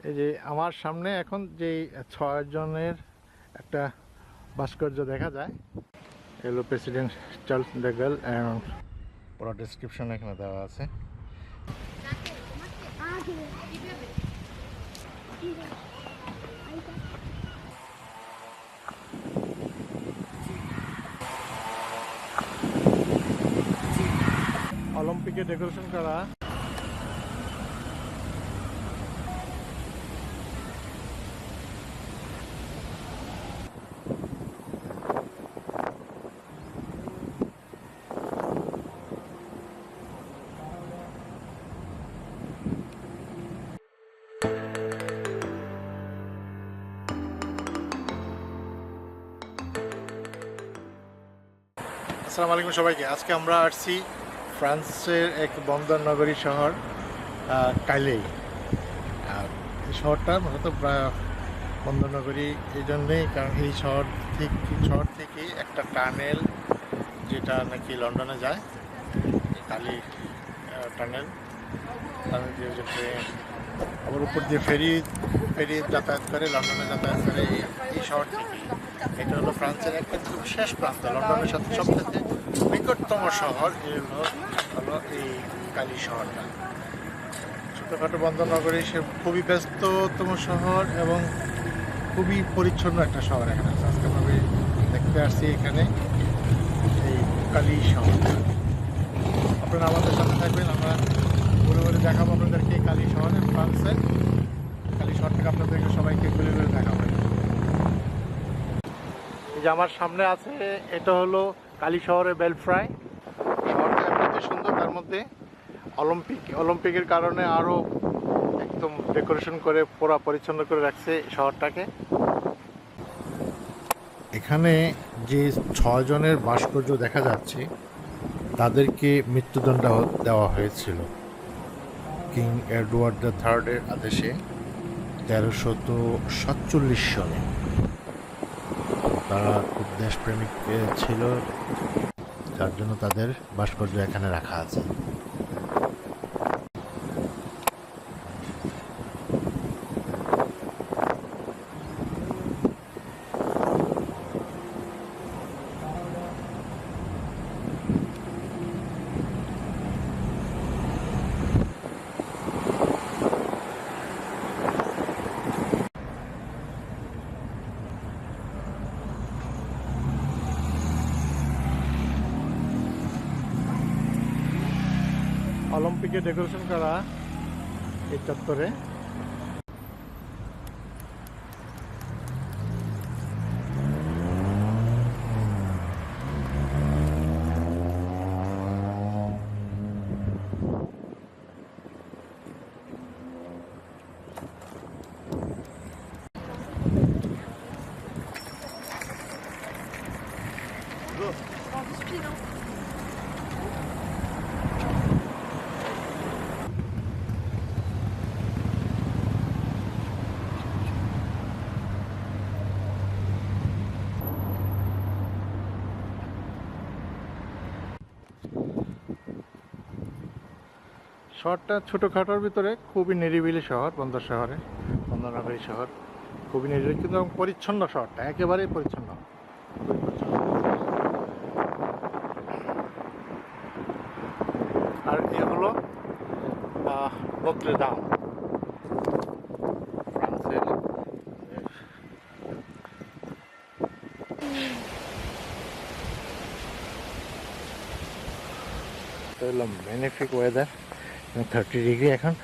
এই যে আমার সামনে এখন যে 6 জনের একটা ভাস্কর্য দেখা যায়, এগুলো প্রেসিডেন্ট চার্লস ডে গল, পুরো ডেসক্রিপশন এখানে দেওয়া আছে। অলিম্পিকে ডেকোরেশন করা। আসসালামু আলাইকুম সবাইকে। আজকে আমরা আসছি ফ্রান্সের এক বন্দর নগরী শহর কাইলেই। এই শহরটা মূলত বন্দর নগরী এই জন্যেই, কারণ এই শহর থেকে একটা টানেল, যেটা নাকি লন্ডনে যায়, কালি টানেল দিয়ে আবার উপর দিয়ে ফেরি যাতায়াত করে, লন্ডনে যাতায়াত করে এই শহর থেকে। এটা হলো ফ্রান্সের একটা খুব শেষ প্রান্ত, লন্ডনের সাথে সবথেকে নিকটতম শহর হলো এই কালি শহরটা। ছোটোখাটো বন্দর নগরী, সে খুবই ব্যস্ততম শহর এবং খুবই পরিচ্ছন্ন একটা শহর। এখানে আজকে ভাবে দেখতে আসছি এখানে এই কালি শহরটা। আপনারা আমাদের সাথে থাকবেন, আমরা ঘুরে ঘুরে দেখাবো আপনাদেরকে কালি শহরে, ফ্রান্সের কালি শহরটাকে আপনাদেরকে সবাইকে ঘুরে ঘুরে দেখাবো। এই যে আমার সামনে আছে, এটা হলো কালি শহরের বেলফ্রাই। শহরটা এমনিতে সুন্দর, তার মধ্যে অলিম্পিকের কারণে আরও একদম ডেকোরেশন করে পুরা পরিচ্ছন্ন করে রাখছে শহরটাকে। এখানে যে 6 জনের ভাস্কর্য দেখা যাচ্ছে, তাদেরকে মৃত্যুদণ্ড দেওয়া হয়েছিল কিং এডওয়ার্ড III আদেশে 1347 সালে। তারা খুব দেশপ্রেমিক ছিল, যার জন্য তাদের ভাস্কর্য এখানে রাখা আছে। অলিম্পিকে ডেকোরেশন করা এই চত্বরে। শহরটা ছোটোখাটোর ভিতরে খুবই নিরিবিলি শহর, বন্দর নগরী শহর খুবই নিরিবিলি, কিন্তু পরিচ্ছন্ন শহরটা, একেবারেই পরিচ্ছন্ন। আর এ হলো নত্রে দাম, ফ্রান্সের। ম্যাগনিফিক ওয়েদার, 30 ডিগ্রি এখন,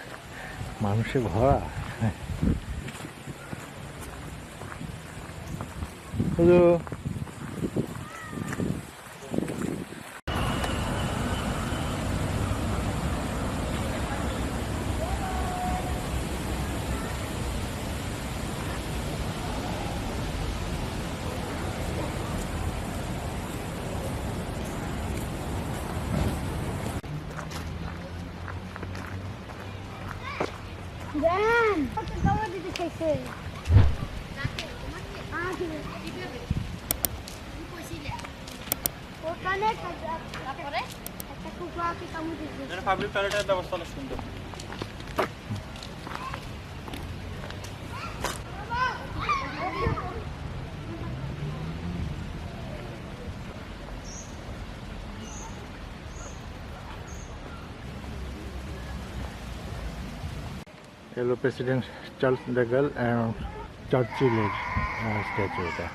মানুষে ভরা। Hello, Dan, kamu di sini. ওখানে তারপরে একটা কুকুর আছে, কামড় দিয়েছে। পাবলিক টয়লেটের ব্যবস্থা অনেক সুন্দর। হলো প্রেসিডেন্ট চার্লস ডেগল চার্চিলের স্ট্যাচু এটা।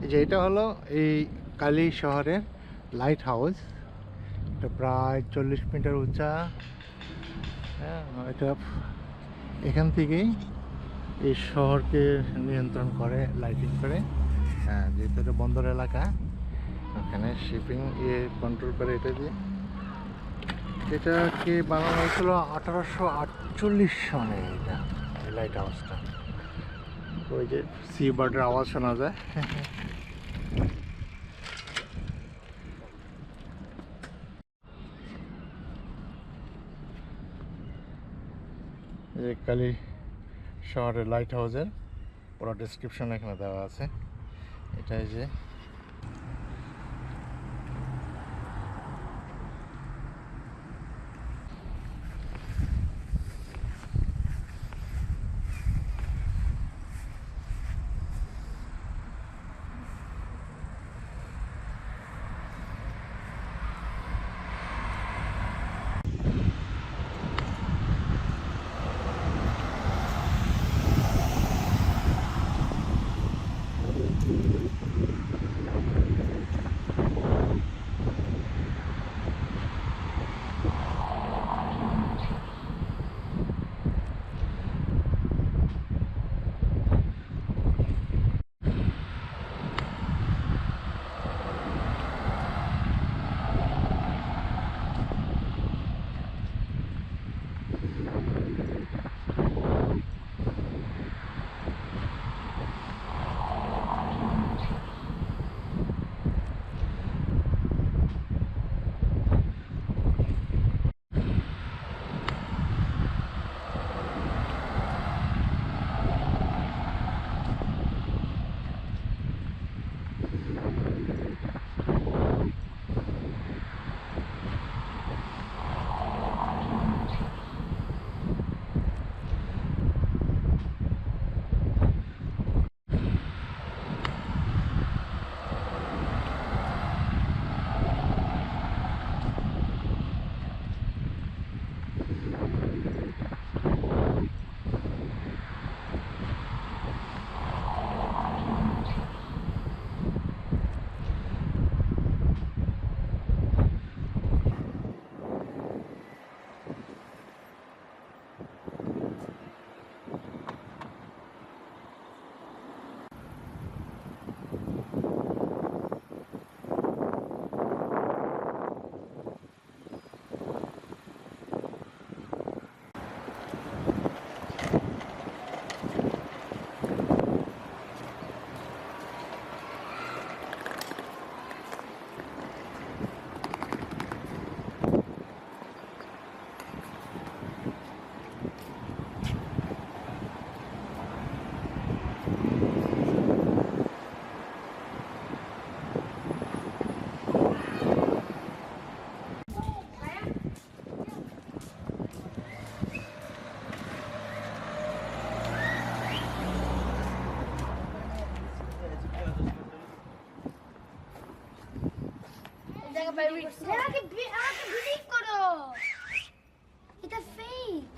এই যে এটা হলো এই কালি শহরের লাইট হাউস। এটা প্রায় 40 মিটার উঁচা। হ্যাঁ, এটা এখান থেকেই এই শহরকে নিয়ন্ত্রণ করে, লাইটিং করে। হ্যাঁ, যেহেতু এটা বন্দর এলাকা, ওখানে শিপিং কন্ট্রোল করে এটা দিয়ে। এটাকে বানানো হয়েছিল 1848 সনে। এটা এই লাইট হাউসটা, ওই যে সি বার্ডের আওয়াজ শোনা যায়। এই কালি শহরের লাইট হাউসের পুরো ডেসক্রিপশন এখানে দেওয়া আছে। এটাই যে আমাকে বিলিভ করো, এটা ফেক।